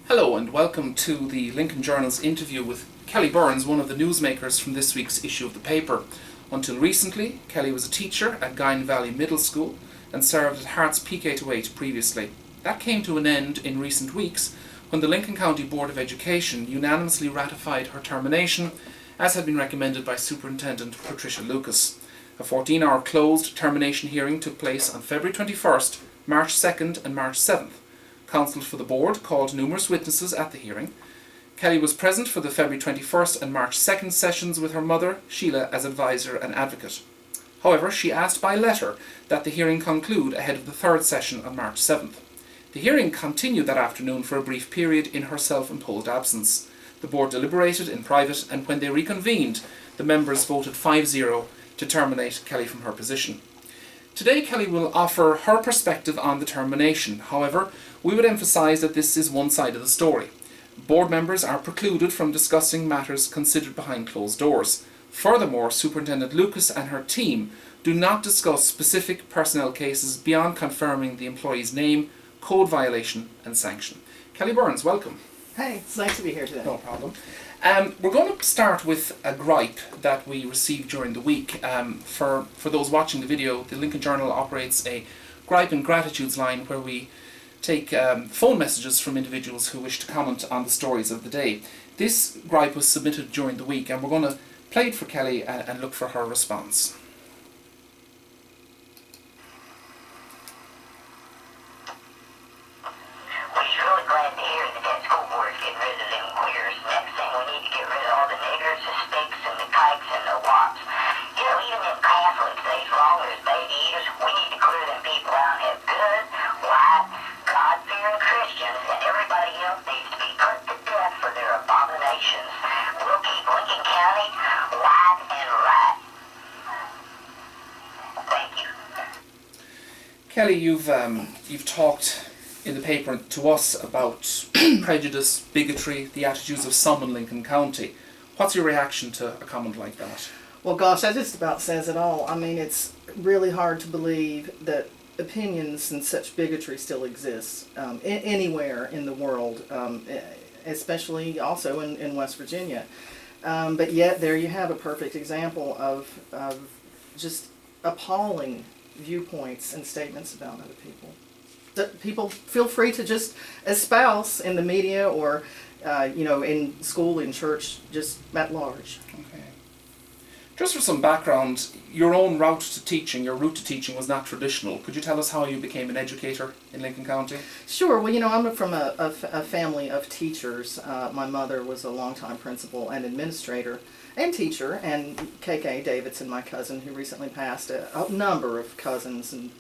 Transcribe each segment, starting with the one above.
Hello and welcome to the Lincoln Journal's interview with Kelli Burns, one of the newsmakers from this week's issue of the paper. Until recently, Kelli was a teacher at Guyan Valley Middle School and served at Hearts PK-8 previously. That came to an end in recent weeks when the Lincoln County Board of Education unanimously ratified her termination, as had been recommended by Superintendent Patricia Lucas. A 14-hour closed termination hearing took place on February 21st, March 2nd and March 7th. Counsel for the board called numerous witnesses at the hearing. Kelli was present for the February 21st and March 2nd sessions with her mother, Sheila, as advisor and advocate. However, she asked by letter that the hearing conclude ahead of the third session on March 7th. The hearing continued that afternoon for a brief period in her self-imposed absence. The board deliberated in private, and when they reconvened, the members voted 5-0 to terminate Kelli from her position. Today, Kelli will offer her perspective on the termination. However, we would emphasise that this is one side of the story. Board members are precluded from discussing matters considered behind closed doors. Furthermore, Superintendent Lucas and her team do not discuss specific personnel cases beyond confirming the employee's name, code violation and sanction. Kelli Burns, welcome. Hey, it's nice to be here today. No problem. We're going to start with a gripe that we received during the week. For those watching the video, the Lincoln Journal operates a gripe and gratitudes line where we take phone messages from individuals who wish to comment on the stories of the day. This gripe was submitted during the week, and we're going to play it for Kelli and look for her response. Kelli, you've talked in the paper to us about prejudice, bigotry, the attitudes of some in Lincoln County. What's your reaction to a comment like that? Well, gosh, that just about says it all. I mean, it's really hard to believe that opinions and such bigotry still exists anywhere in the world, especially also in West Virginia. But yet there you have a perfect example of just appalling viewpoints and statements about other people that people feel free to just espouse in the media or in school, in church, just at large. Okay. Just for some background, your own route to teaching was not traditional. Could you tell us how you became an educator in Lincoln County? Sure. Well, I'm from a family of teachers. My mother was a longtime principal and administrator and teacher, and KK Davidson, my cousin who recently passed, a number of cousins and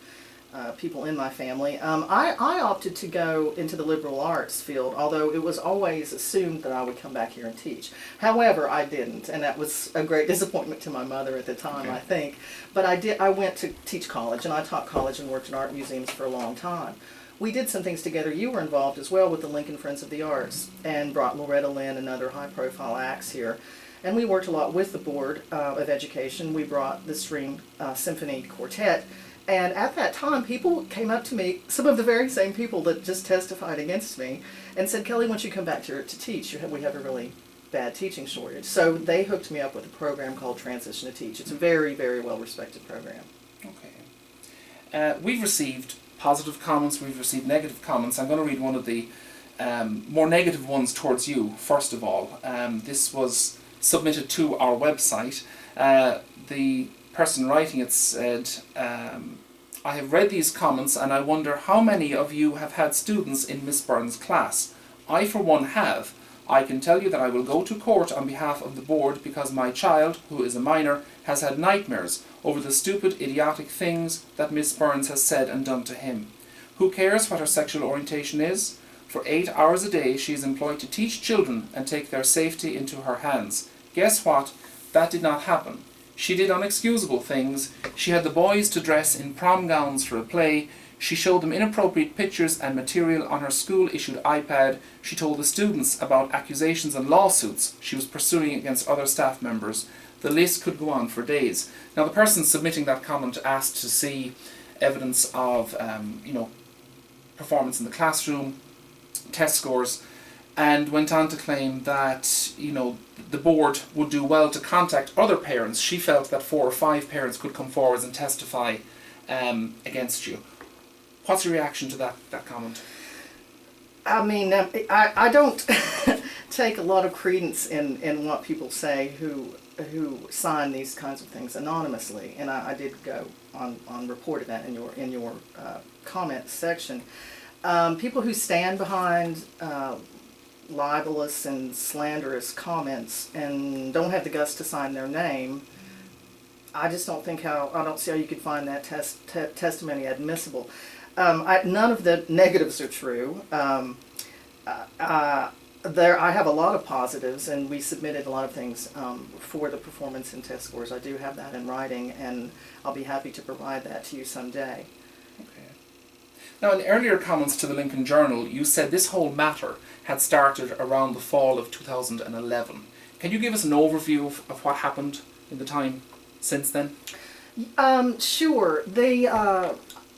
people in my family. I opted to go into the liberal arts field, although it was always assumed that I would come back here and teach. However, I didn't, and that was a great disappointment to my mother at the time, okay. I think. But I went to teach college, and I taught college and worked in art museums for a long time. We did some things together. You were involved as well with the Lincoln Friends of the Arts and brought Loretta Lynn and other high-profile acts here. And we worked a lot with the Board of Education. We brought the String Symphony Quartet. And at that time, people came up to me, some of the very same people that just testified against me, and said, Kelli, once you come back here to teach, we have a really bad teaching shortage. So they hooked me up with a program called Transition to Teach. It's a very, very well-respected program. Okay. We've received positive comments, we've received negative comments. I'm going to read one of the more negative ones towards you, first of all. This was submitted to our website. The person writing it said, I have read these comments and I wonder how many of you have had students in Miss Burns' class. I for one have. I can tell you that I will go to court on behalf of the board because my child, who is a minor, has had nightmares over the stupid, idiotic things that Miss Burns has said and done to him. Who cares what her sexual orientation is? For 8 hours a day she is employed to teach children and take their safety into her hands. Guess what? That did not happen. She did unexcusable things. She had the boys to dress in prom gowns for a play. She showed them inappropriate pictures and material on her school-issued iPad. She told the students about accusations and lawsuits she was pursuing against other staff members. The list could go on for days. Now, the person submitting that comment asked to see evidence of, performance in the classroom, test scores. and went on to claim that, the board would do well to contact other parents. She felt that 4 or 5 parents could come forward and testify against you. What's your reaction to that comment? I mean, I don't take a lot of credence in what people say who sign these kinds of things anonymously, and I did go on reported that in your comment section. People who stand behind libelous and slanderous comments and don't have the guts to sign their name, I just don't see how you could find that testimony admissible. None of the negatives are true. I have a lot of positives, and we submitted a lot of things for the performance and test scores. I do have that in writing, and I'll be happy to provide that to you someday. Okay. Now, in earlier comments to the Lincoln Journal, you said this whole matter had started around the fall of 2011. Can you give us an overview of what happened in the time since then? Sure.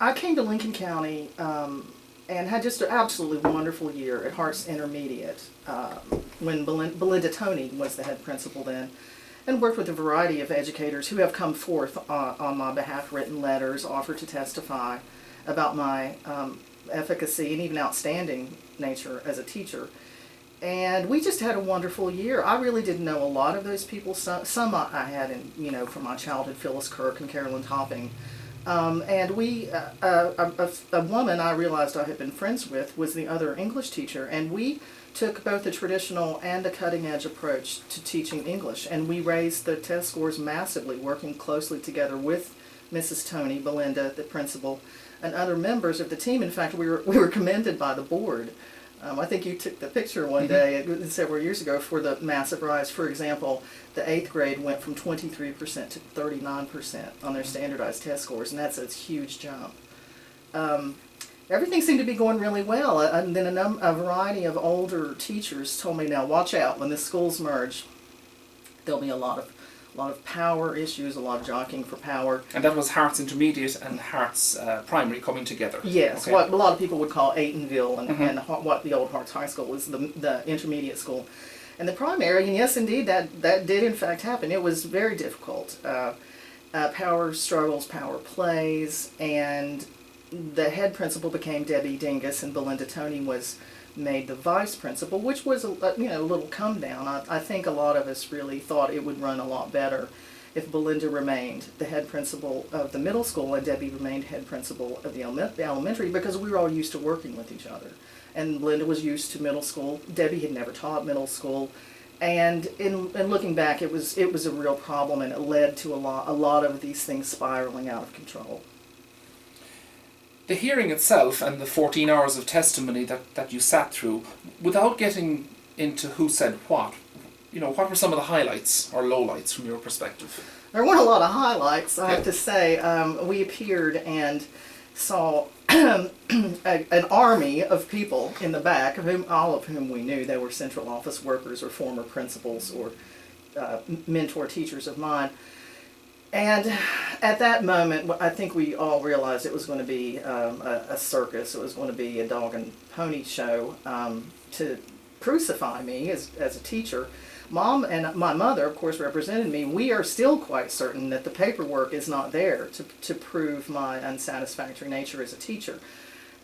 I came to Lincoln County and had just an absolutely wonderful year at Hart's Intermediate when Belinda Toney was the head principal then, and worked with a variety of educators who have come forth on my behalf, written letters, offered to testify about my efficacy and even outstanding nature as a teacher. And we just had a wonderful year. I really didn't know a lot of those people. Some I had from my childhood, Phyllis Kirk and Carolyn Topping. And a woman I realized I had been friends with was the other English teacher, and we took both a traditional and a cutting-edge approach to teaching English, and we raised the test scores massively, working closely together with Mrs. Toney, Belinda, the principal, and other members of the team. In fact, we were commended by the board. I think you took the picture one day several years ago for the massive rise. For example, the 8th grade went from 23% to 39% on their standardized test scores, and that's a huge jump. Everything seemed to be going really well, and then a variety of older teachers told me, now watch out, when the schools merge, there'll be a lot of power issues, a lot of jockeying for power. And that was Hart's Intermediate and Hart's Primary coming together. Yes, okay. What a lot of people would call Aytonville and what the old Hart's High School was, the intermediate school. And the primary, and yes, indeed, that did in fact happen. It was very difficult. Power struggles, power plays, and the head principal became Debbie Dingus, and Belinda Toney was made the vice principal, which was a little come down. I think a lot of us really thought it would run a lot better if Belinda remained the head principal of the middle school and Debbie remained head principal of the elementary, because we were all used to working with each other. And Belinda was used to middle school. Debbie had never taught middle school. And in looking back, it was a real problem, and it led to a lot of these things spiraling out of control. The hearing itself and the 14 hours of testimony that you sat through, without getting into who said what were some of the highlights or lowlights from your perspective? There weren't a lot of highlights, I have to say. We appeared and saw an army of people in the back, all of whom we knew. They were central office workers or former principals or mentor teachers of mine. And at that moment, I think we all realized it was going to be a circus. It was going to be a dog and pony show to crucify me as a teacher. Mom and my mother, of course, represented me. We are still quite certain that the paperwork is not there to prove my unsatisfactory nature as a teacher.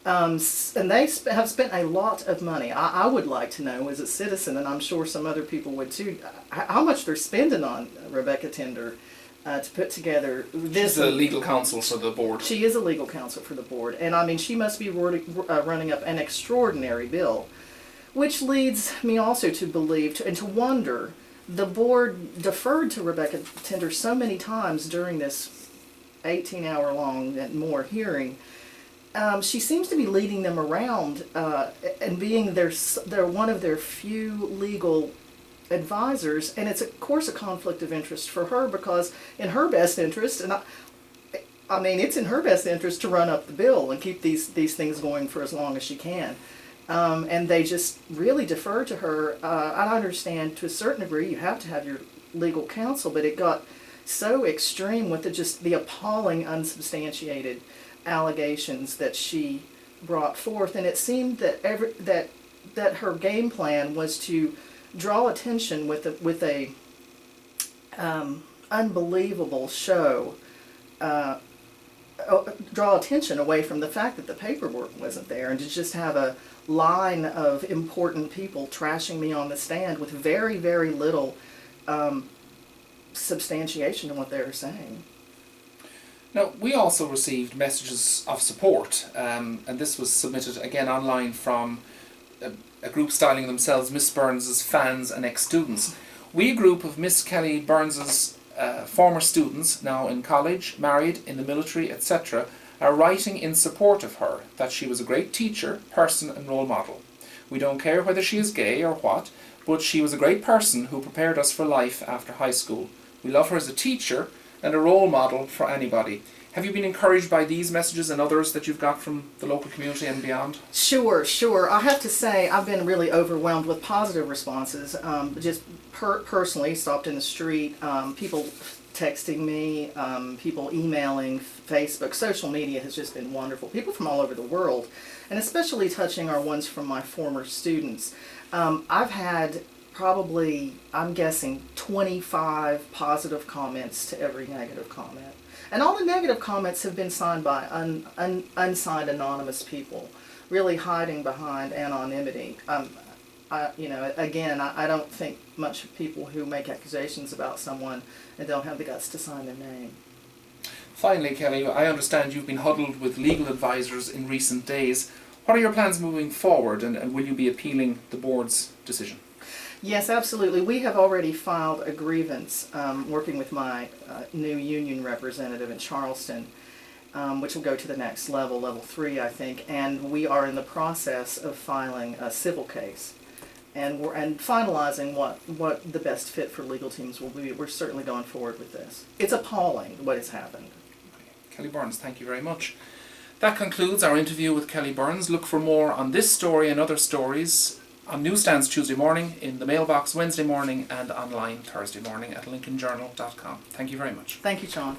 And they have spent a lot of money. I would like to know, as a citizen, and I'm sure some other people would too, how much they're spending on Rebecca Tender to put together this. She's a legal counsel for the board. She is a legal counsel for the board. And I mean, she must be running up an extraordinary bill, which leads me also to believe and to wonder, the board deferred to Rebecca Tender so many times during this 18-hour long and more hearing. She seems to be leading them around and being their one of their few legal advisors, and it's of course a conflict of interest for her, because in her best interest, and I mean it's in her best interest to run up the bill and keep these things going for as long as she can, and they just really defer to her. I understand to a certain degree you have to have your legal counsel, but it got so extreme with the appalling unsubstantiated allegations that she brought forth, and it seemed that that her game plan was to draw attention with a unbelievable show, draw attention away from the fact that the paperwork wasn't there, and to just have a line of important people trashing me on the stand with very, very little substantiation in what they were saying. Now, we also received messages of support, and this was submitted again online from a group styling themselves Miss Burns's fans and ex-students. We, a group of Miss Kelli Burns's former students, now in college, married, in the military, etc., are writing in support of her, that she was a great teacher, person and role model. We don't care whether she is gay or what, but she was a great person who prepared us for life after high school. We love her as a teacher and a role model for anybody. Have you been encouraged by these messages and others that you've got from the local community and beyond? Sure. I have to say I've been really overwhelmed with positive responses. Just personally, stopped in the street, people texting me, people emailing, Facebook, social media has just been wonderful. People from all over the world, and especially touching are ones from my former students. I've had probably, I'm guessing, 25 positive comments to every negative comment. And all the negative comments have been signed by unsigned anonymous people, really hiding behind anonymity. I don't think much of people who make accusations about someone and don't have the guts to sign their name. Finally, Kelli, I understand you've been huddled with legal advisors in recent days. What are your plans moving forward, and will you be appealing the board's decision? Yes, absolutely. We have already filed a grievance working with my new union representative in Charleston, which will go to the next level, level 3, I think, and we are in the process of filing a civil case. And finalizing what the best fit for legal teams will be. We're certainly going forward with this. It's appalling what has happened. Kelli Burns, thank you very much. That concludes our interview with Kelli Burns. Look for more on this story and other stories on newsstands Tuesday morning, in the mailbox Wednesday morning, and online Thursday morning at lincolnjournal.com. Thank you very much. Thank you, Sean.